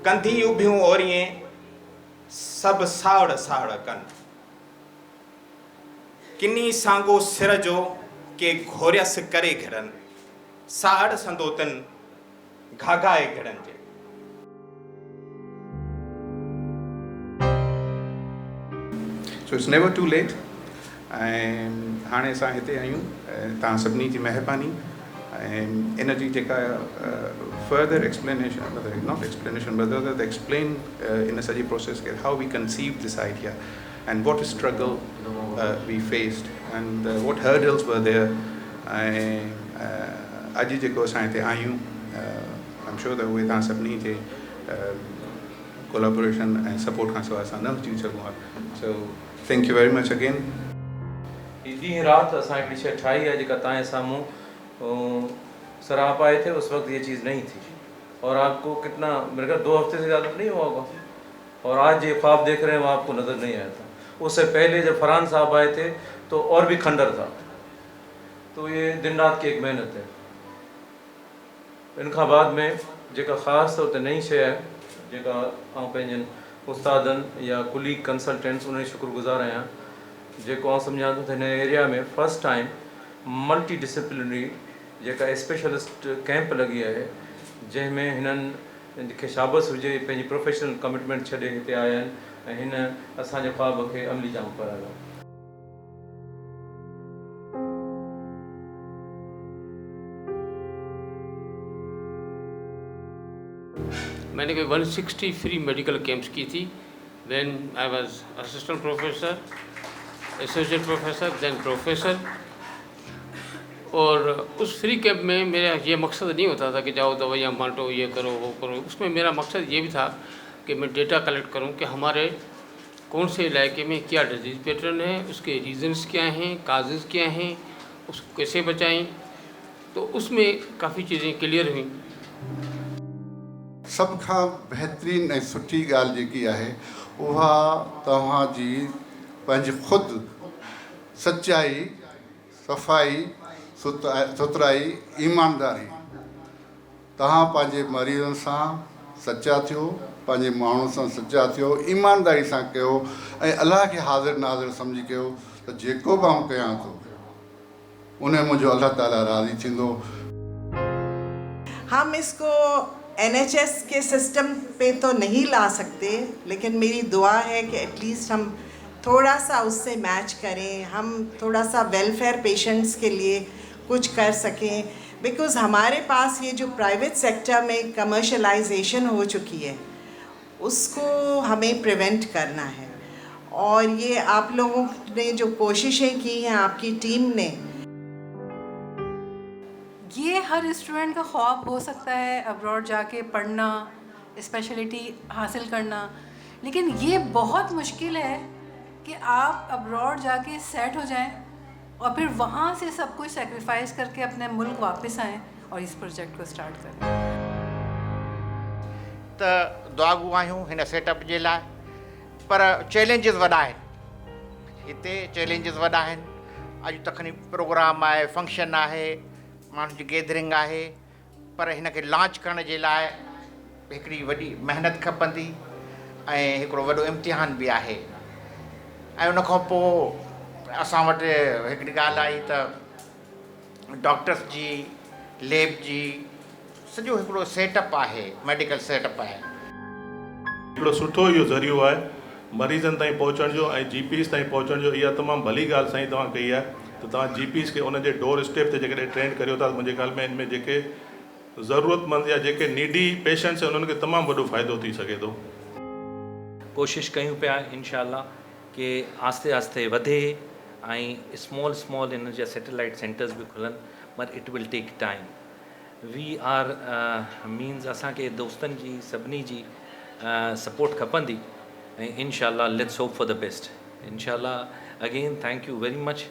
कंधी उभियूं ओरिए सब सावड़ सावड़ कन किन्नी सांगो सिर जो के घोरियस करे घिरन साड़ संदोतन घाघाए घिरन जे। So it's never too late. ऐं हाणे असां हिते आहियूं तव्हां सभिनी जी महिरबानी ऐं इन जी जेका further explanation, not explanation, but rather explain in a सॼी process के how we conceived this idea and what struggle we faced and what hurdles were there. ऐं अॼु जेको असां हिते आहियूं I'm sure that उहे तव्हां सभिनी जे collaboration and support खां सवाइ असां न हुजी सघूं हा. So thank you very much again. ॾींहुं राति असां हिकिड़ी शइ ठाही है जेका तव्हांजे साम्हूं सराह पाए थे। उस वक्त ये चीज़ नहीं थी और आपको कितना मेरे ख्याल 2 हफ्ते से ज़्यादा नहीं हुआ होगा और आज ये ख्वाब देख रहे हैं वो आपको नज़र नहीं आया था। उससे पहले जब फरहान साहब आए थे तो और भी खंडर था। तो ये दिन रात की एक मेहनत है। इनखां बाद में जेका ख़ासि तौर ते नई शइ आहे जेका आउं पंहिंजनि उस्तादनि या कुलीग कंसल्टेंट्स उन्हनि शुक्रगुज़ार आहियां जेको आउं सम्झां थो त हिन एरिया में फर्स्ट टाइम मल्टी डिसिप्लिनरी जेका स्पेशलिस्ट कैंप लॻी आहे जंहिंमें हिननि खे शाबस हुजे पंहिंजी प्रोफेशनल कमिटमेंट छॾे हिते आया आहिनि ऐं हिन असांजे ख्वाब खे अमली जाम करायो। मैंने कोई 160 फ्री मेडिकल कैंप्स की थी। Then I was assistant professor, associate professor, then professor. और उस फ्री कैंप में मेरा ये मकसद नहीं होता था कि जाओ दवाइयाँ बांटो, ये करो, वो करो। उसमें मेरा मकसद ये भी था कि मैं डेटा कलेक्ट करूं कि हमारे कौन से इलाके में क्या डिजीज़ पैटर्न है, उसके रीज़न्स क्या हैं, काजेज़ क्या हैं, उसको कैसे बचाएं। तो उसमें काफ़ी चीज़ें क्लियर हुई। सब खां बहितरीन ऐं सुठी ॻाल्हि जेकी आहे उहा तव्हांजी पंहिंजी ख़ुदि सचाई, सफ़ाई, सुथराई, ईमानदारी। तव्हां पंहिंजे मरीज़नि सां सचा थियो, पंहिंजे माण्हुनि सां सचा थियो, ईमानदारी सां कयो ऐं अलाह खे हाज़िर नाज़िर सम्झी कयो त जेको बि आउं कयां थो उन मुंहिंजो अलाह ताला राज़ी थींदो। हम इसको NHS के सिस्टम पे तो नहीं ला सकते, लेकिन मेरी दुआ है कि एटलीस्ट हम थोड़ा सा उससे मैच करें, हम थोड़ा सा वेलफेयर पेशेंट्स के लिए कुछ कर सकें। बिकॉज़ हमारे पास ये जो प्राइवेट सेक्टर में कमर्शलाइजेशन हो चुकी है उसको हमें प्रिवेंट करना है। और ये आप लोगों ने जो कोशिशें की हैं आपकी टीम ने, ये हर स्टूडेंट का ख्वाब हो सकता है अब्रॉड जाके पढ़ना, स्पेशलिटी हासिल करना, लेकिन ये बहुत मुश्किल है कि आप अब्रॉड जाके सेट हो जाएं और फिर वहाँ से सब कुछ सेक्रीफाइस करके अपने मुल्क वापस आएं और इस प्रोजेक्ट को स्टार्ट करें। तो दुआगू आहियूं हिन सेटअप जे लाइ, पर चैलेंजिस वॾा आहिनि। हिते चैलेंजिस वॾा आहिनि। अॼु तखनी प्रोग्राम आहे, फंक्शन आहे, माण्हुनि जी गैदरिंग आहे, पर हिन खे लॉन्च करण जे लाइ हिकिड़ी वॾी महिनत खपंदी ऐं हिकिड़ो वॾो इम्तिहान बि आहे। ऐं उन खां पोइ असां वटि हिकिड़ी ॻाल्हि आई त डॉक्टर्स जी, लैब जी, सॼो हिकिड़ो सेटअप आहे, मेडिकल सेटअप आहे। हिकिड़ो सुठो इहो ज़रियो आहे मरीज़नि ताईं पहुचण जो ऐं GPs ताईं पहुचण जो। इहा तमामु भली ॻाल्हि साईं तव्हां कई आहे त तव्हां GPs खे उनजे डोर स्टेप ते जेकॾहिं ट्रेन करियो था, मुंहिंजे ख़्याल में इनमें जेके ज़रूरतमंद या जेके नीडी पेशेंट्स आहिनि उन्हनि खे तमामु वॾो फ़ाइदो थी सघे थो। कोशिशि कयूं पिया इंशाअल्लाह कि आस्ते आस्ते वधे ऐं स्मॉल इन जा सैटेलाइट सेंटर्स बि खुलनि, but it will take time. We are means असांखे दोस्तनि जी सभिनी जी सपोर्ट खपंदी ऐं इंशाअल्लाह let's hope for the best. इंशाअल्लाह again thank you very much.